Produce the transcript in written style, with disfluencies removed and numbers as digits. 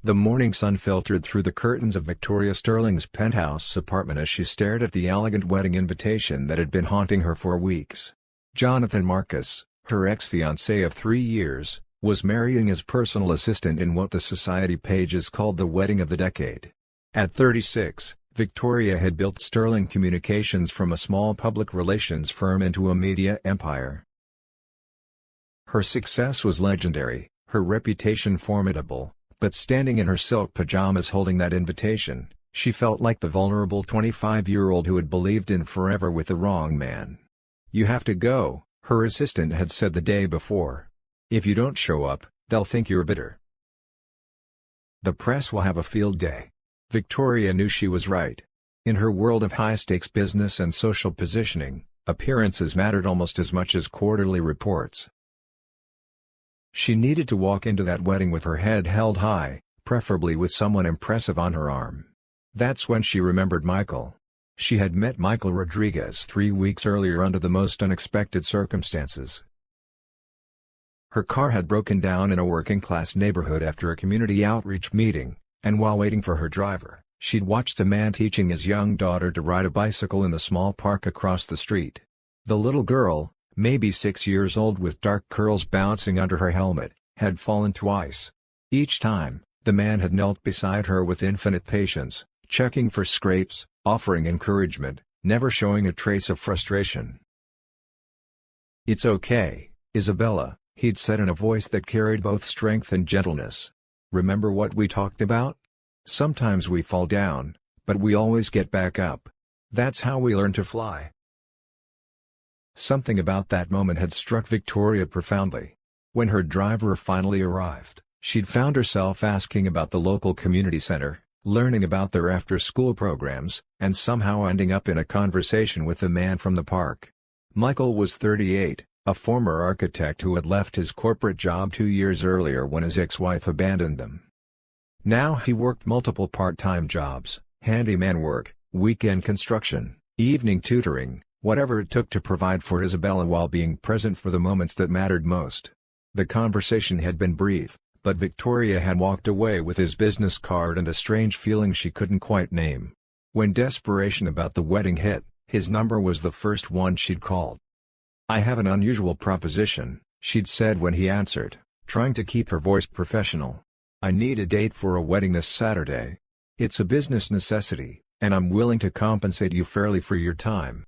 The morning sun filtered through the curtains of Victoria Stirling's penthouse apartment as she stared at the elegant wedding invitation that had been haunting her for weeks. Jonathan Marcus, her ex-fiancé of 3 years, was marrying his personal assistant in what the society pages called the wedding of the decade. At 36, Victoria had built Stirling Communications from a small public relations firm into a media empire. Her success was legendary, her reputation formidable, but standing in her silk pajamas holding that invitation, she felt like the vulnerable 25-year-old who had believed in forever with the wrong man. "You have to go," her assistant had said the day before. "If you don't show up, they'll think you're bitter. The press will have a field day." Victoria knew she was right. In her world of high-stakes business and social positioning, appearances mattered almost as much as quarterly reports. She needed to walk into that wedding with her head held high, preferably with someone impressive on her arm. That's when she remembered Michael. She had met Michael Rodriguez 3 weeks earlier under the most unexpected circumstances. Her car had broken down in a working-class neighborhood after a community outreach meeting, and while waiting for her driver, she'd watched a man teaching his young daughter to ride a bicycle in the small park across the street. The little girl, maybe 6 years old with dark curls bouncing under her helmet, had fallen twice. Each time, the man had knelt beside her with infinite patience, checking for scrapes, offering encouragement, never showing a trace of frustration. "It's okay, Isabella," he'd said in a voice that carried both strength and gentleness. "Remember what we talked about? Sometimes we fall down, but we always get back up. That's how we learn to fly." Something about that moment had struck Victoria profoundly. When her driver finally arrived, she'd found herself asking about the local community center, learning about their after-school programs, and somehow ending up in a conversation with the man from the park. Michael was 38, a former architect who had left his corporate job 2 years earlier when his ex-wife abandoned them. Now he worked multiple part-time jobs, handyman work, weekend construction, evening tutoring, whatever it took to provide for Isabella while being present for the moments that mattered most. The conversation had been brief, but Victoria had walked away with his business card and a strange feeling she couldn't quite name. When desperation about the wedding hit, his number was the first one she'd called. "I have an unusual proposition," she'd said when he answered, trying to keep her voice professional. "I need a date for a wedding this Saturday. It's a business necessity, and I'm willing to compensate you fairly for your time."